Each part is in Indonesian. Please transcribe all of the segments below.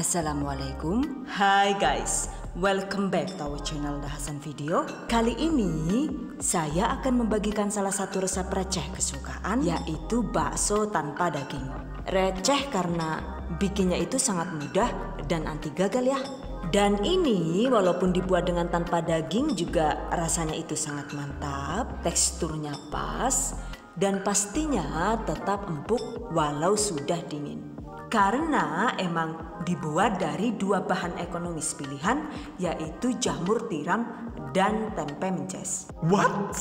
Assalamualaikum. Hai guys, welcome back to our channel The Hasan Video. Kali ini saya akan membagikan salah satu resep receh kesukaan, yaitu bakso tanpa daging. Receh karena bikinnya itu sangat mudah dan anti gagal ya. Dan ini walaupun dibuat dengan tanpa daging juga rasanya itu sangat mantap, teksturnya pas, dan pastinya tetap empuk walau sudah dingin. Karena emang dibuat dari dua bahan ekonomis pilihan, yaitu jamur tiram dan tempe mences. What?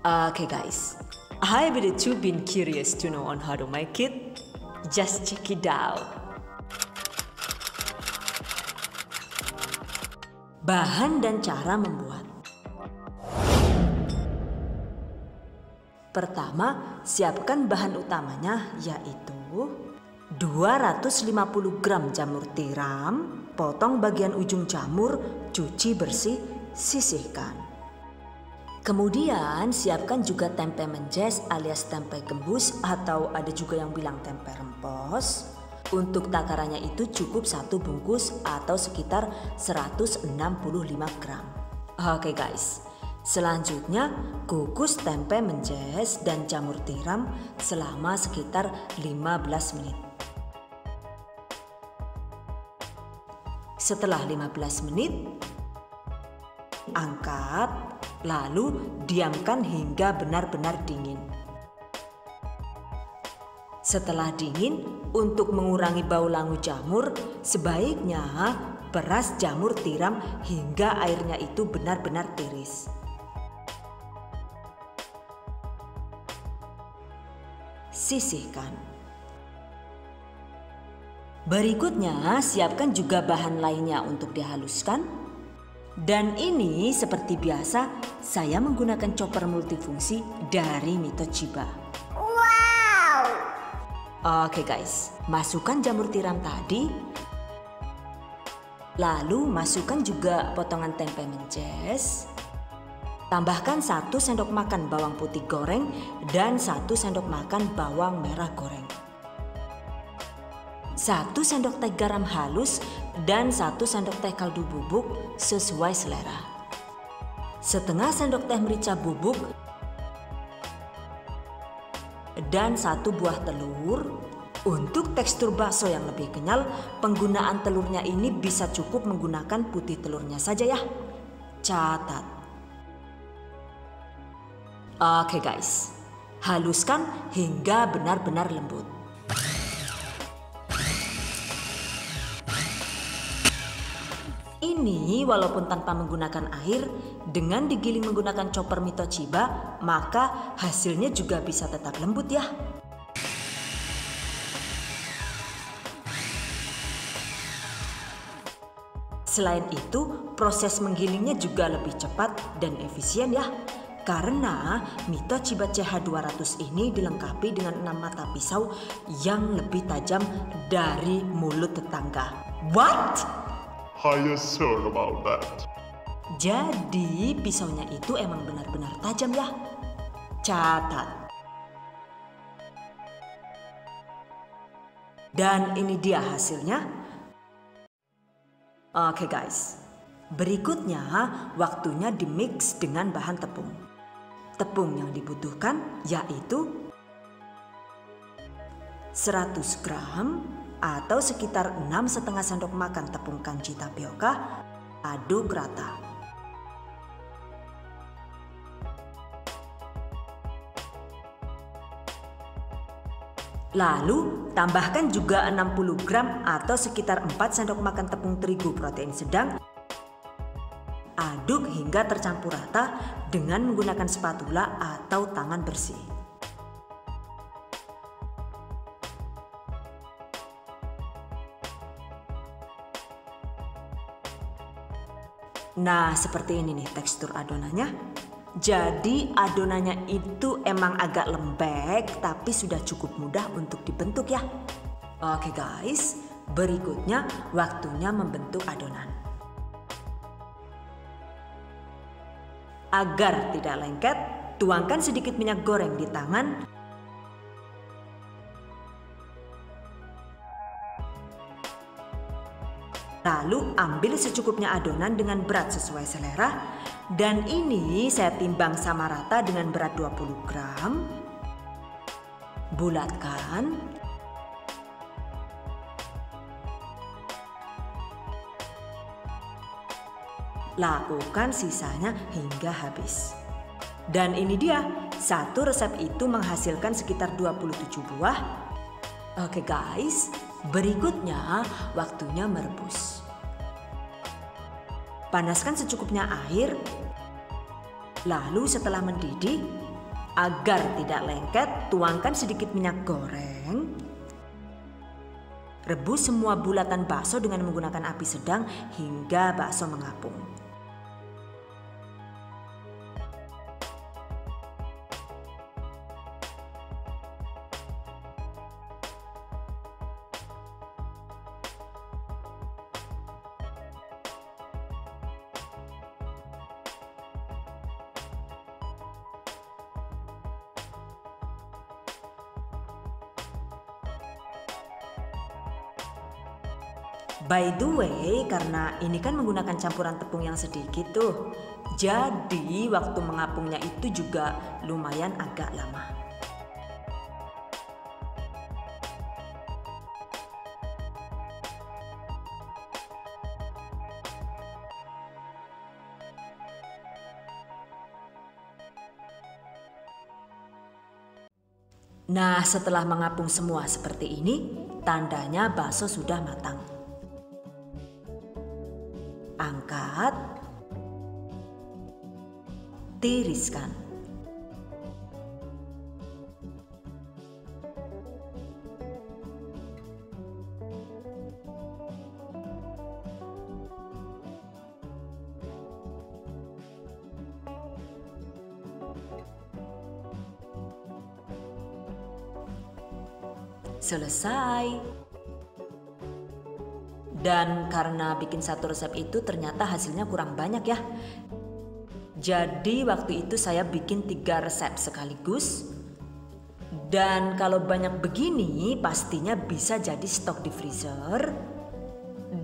Okay guys, I really too been curious to know on how to make it. Just check it out. Bahan dan cara membuat. Pertama, siapkan bahan utamanya, yaitu 250 gram jamur tiram, potong bagian ujung jamur, cuci bersih, sisihkan. Kemudian siapkan juga tempe mences alias tempe gembus atau ada juga yang bilang tempe rempos. Untuk takarannya itu cukup 1 bungkus atau sekitar 165 gram. Oke guys, selanjutnya kukus tempe mences dan jamur tiram selama sekitar 15 menit. Setelah 15 menit, angkat, lalu diamkan hingga benar-benar dingin. Setelah dingin, untuk mengurangi bau langu jamur, sebaiknya peras jamur tiram hingga airnya itu benar-benar tiris. Sisihkan. Berikutnya, siapkan juga bahan lainnya untuk dihaluskan. Dan ini seperti biasa, saya menggunakan chopper multifungsi dari Mitochiba. Wow! Oke guys, masukkan jamur tiram tadi. Lalu masukkan juga potongan tempe mences. Tambahkan 1 sendok makan bawang putih goreng dan 1 sendok makan bawang merah goreng. 1 sendok teh garam halus dan 1 sendok teh kaldu bubuk sesuai selera. Setengah sendok teh merica bubuk dan 1 buah telur. Untuk tekstur bakso yang lebih kenyal, penggunaan telurnya ini bisa cukup menggunakan putih telurnya saja ya. Catat. Oke guys, haluskan hingga benar-benar lembut. Ini walaupun tanpa menggunakan air, dengan digiling menggunakan chopper Mitochiba, maka hasilnya juga bisa tetap lembut ya. Selain itu, proses menggilingnya juga lebih cepat dan efisien ya. Karena Mitochiba CH200 ini dilengkapi dengan 6 mata pisau yang lebih tajam dari mulut tetangga. What? Are you sure about that? Jadi pisaunya itu emang benar-benar tajam ya. Catat. Dan ini dia hasilnya. Oke guys, berikutnya waktunya dimix dengan bahan tepung. Tepung yang dibutuhkan yaitu 100 gram atau sekitar 6,5 sendok makan tepung kanji tapioka. Aduk rata. Lalu tambahkan juga 60 gram atau sekitar 4 sendok makan tepung terigu protein sedang. Aduk hingga tercampur rata dengan menggunakan spatula atau tangan bersih. Nah, seperti ini nih tekstur adonannya. Jadi adonannya itu emang agak lembek, tapi sudah cukup mudah untuk dibentuk ya. Oke guys, berikutnya waktunya membentuk adonan. Agar tidak lengket, tuangkan sedikit minyak goreng di tangan. Lalu ambil secukupnya adonan dengan berat sesuai selera. Dan ini saya timbang sama rata dengan berat 20 gram. Bulatkan. Lakukan sisanya hingga habis. Dan ini dia, satu resep itu menghasilkan sekitar 27 buah. Oke guys, berikutnya waktunya merebus. Panaskan secukupnya air. Lalu setelah mendidih, agar tidak lengket, tuangkan sedikit minyak goreng. Rebus semua bulatan bakso dengan menggunakan api sedang hingga bakso mengapung. By the way, karena ini kan menggunakan campuran tepung yang sedikit tuh. Jadi waktu mengapungnya itu juga lumayan agak lama. Nah, setelah mengapung semua seperti ini, tandanya bakso sudah matang. Angkat, tiriskan. Selesai. Dan karena bikin satu resep itu ternyata hasilnya kurang banyak ya. Jadi waktu itu saya bikin 3 resep sekaligus. Dan kalau banyak begini pastinya bisa jadi stok di freezer.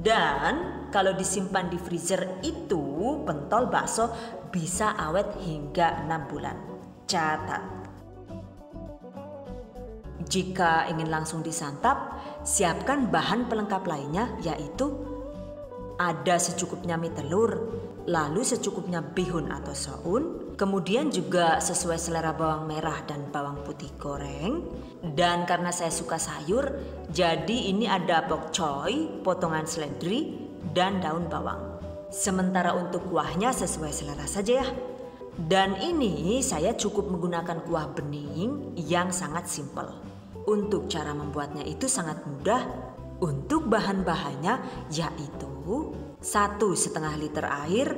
Dan kalau disimpan di freezer itu pentol bakso bisa awet hingga 6 bulan. Catat. Jika ingin langsung disantap, siapkan bahan pelengkap lainnya, yaitu ada secukupnya mie telur, lalu secukupnya bihun atau soun, kemudian juga sesuai selera bawang merah dan bawang putih goreng. Dan karena saya suka sayur, jadi ini ada bok choy, potongan seledri, dan daun bawang. Sementara untuk kuahnya sesuai selera saja ya. Dan ini saya cukup menggunakan kuah bening yang sangat simpel. Untuk cara membuatnya itu sangat mudah. Untuk bahan-bahannya yaitu 1,5 liter air,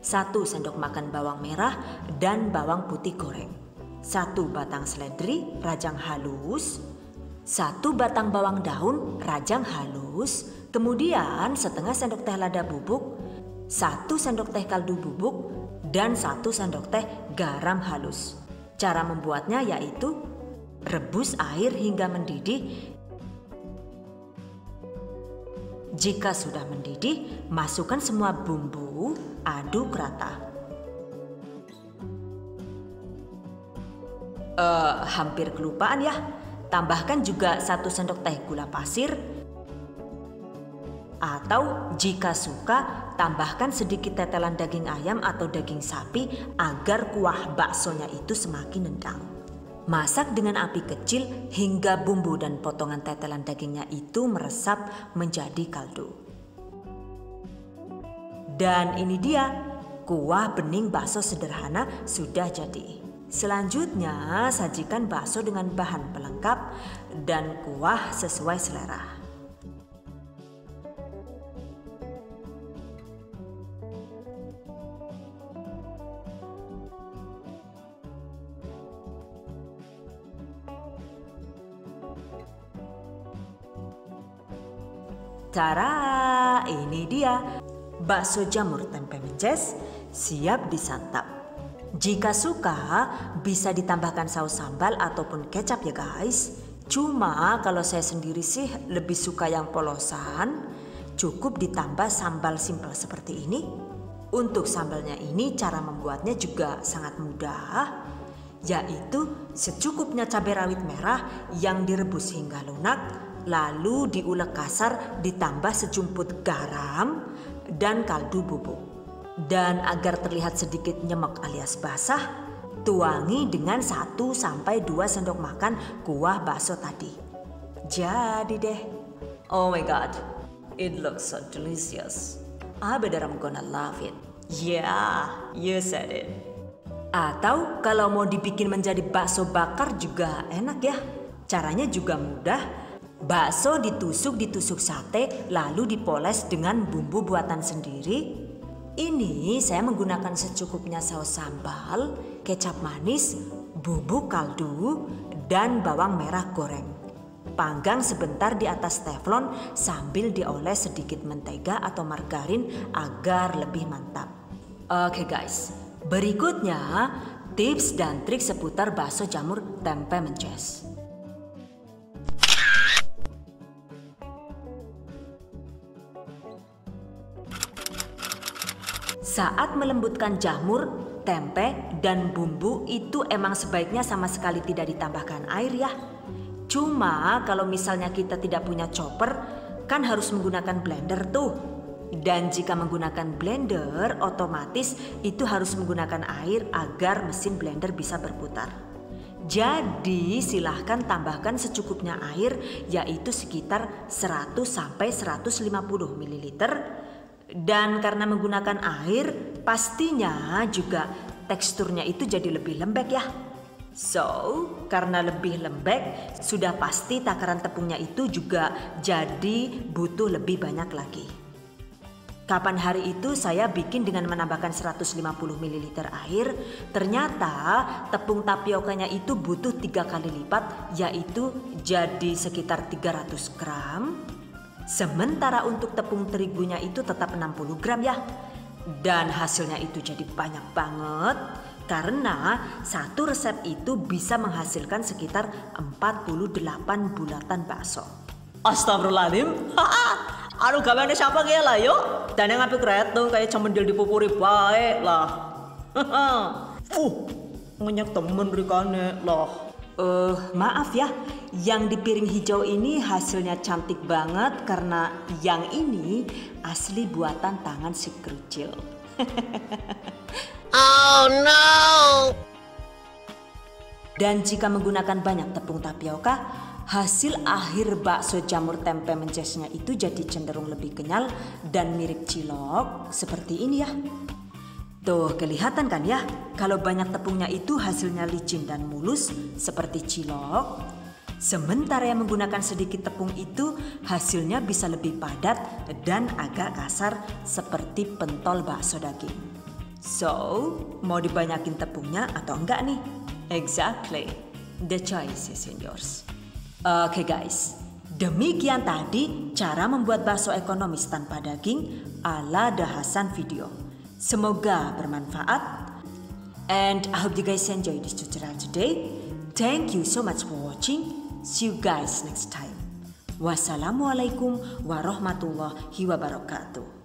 1 sendok makan bawang merah dan bawang putih goreng, 1 batang seledri rajang halus, 1 batang bawang daun rajang halus, kemudian setengah sendok teh lada bubuk, 1 sendok teh kaldu bubuk, dan 1 sendok teh garam halus. Cara membuatnya yaitu rebus air hingga mendidih. Jika sudah mendidih, masukkan semua bumbu, aduk rata. Hampir kelupaan ya, tambahkan juga 1 sendok teh gula pasir. Atau jika suka, tambahkan sedikit tetelan daging ayam atau daging sapi agar kuah baksonya itu semakin nendang. Masak dengan api kecil hingga bumbu dan potongan tetelan dagingnya itu meresap menjadi kaldu. Dan ini dia, kuah bening bakso sederhana sudah jadi. Selanjutnya sajikan bakso dengan bahan pelengkap dan kuah sesuai selera. Tara, ini dia bakso jamur tempe mences siap disantap. Jika suka bisa ditambahkan saus sambal ataupun kecap ya guys. Cuma kalau saya sendiri sih lebih suka yang polosan. cukup ditambah sambal simpel seperti ini. Untuk sambalnya ini cara membuatnya juga sangat mudah, yaitu secukupnya cabai rawit merah yang direbus hingga lunak, lalu diulek kasar ditambah sejumput garam dan kaldu bubuk. Dan agar terlihat sedikit nyemek alias basah, tuangi dengan 1-2 sendok makan kuah bakso tadi. Jadi deh. Oh my god, it looks so delicious. I bet I'm gonna love it. Yeah, you said it. Atau kalau mau dibikin menjadi bakso bakar juga enak ya. Caranya juga mudah. Bakso ditusuk sate lalu dipoles dengan bumbu buatan sendiri. Ini saya menggunakan secukupnya saus sambal, kecap manis, bubuk kaldu, dan bawang merah goreng. Panggang sebentar di atas teflon sambil dioles sedikit mentega atau margarin agar lebih mantap. Oke guys, berikutnya tips dan trik seputar bakso jamur tempe mences. Saat melembutkan jamur, tempe, dan bumbu itu emang sebaiknya sama sekali tidak ditambahkan air ya. Cuma kalau misalnya kita tidak punya chopper, kan harus menggunakan blender tuh. Dan jika menggunakan blender, otomatis itu harus menggunakan air agar mesin blender bisa berputar. Jadi silahkan tambahkan secukupnya air, yaitu sekitar 100-150 ml. Dan karena menggunakan air, pastinya juga teksturnya itu jadi lebih lembek ya. So, karena lebih lembek, sudah pasti takaran tepungnya itu juga jadi butuh lebih banyak lagi. Kapan hari itu saya bikin dengan menambahkan 150 ml air, ternyata tepung tapiokanya itu butuh 3 kali lipat, yaitu jadi sekitar 300 gram. Sementara untuk tepung terigunya itu tetap 60 gram ya. Dan hasilnya itu jadi banyak banget. Karena satu resep itu bisa menghasilkan sekitar 48 bulatan bakso. Astagfirullahaladzim. Aduh gaweane siapa kayak lah yuk. Dan yang ngapi kreatif kayak cemendil dipupuri baik lah. Ngenyak temen rikane lah. Maaf ya, yang di piring hijau ini hasilnya cantik banget karena yang ini asli buatan tangan si kerucil. Oh no! Dan jika menggunakan banyak tepung tapioka, hasil akhir bakso jamur tempe mencesnya itu jadi cenderung lebih kenyal dan mirip cilok seperti ini ya. Tuh kelihatan kan ya, kalau banyak tepungnya itu hasilnya licin dan mulus seperti cilok. Sementara yang menggunakan sedikit tepung itu hasilnya bisa lebih padat dan agak kasar seperti pentol bakso daging. So, mau dibanyakin tepungnya atau enggak nih? Exactly, the choice is in yours. Oke guys, demikian tadi cara membuat bakso ekonomis tanpa daging ala Dahasan Video. Semoga bermanfaat. And I hope you guys enjoy this tutorial today. Thank you so much for watching. See you guys next time. Wassalamualaikum warahmatullahi wabarakatuh.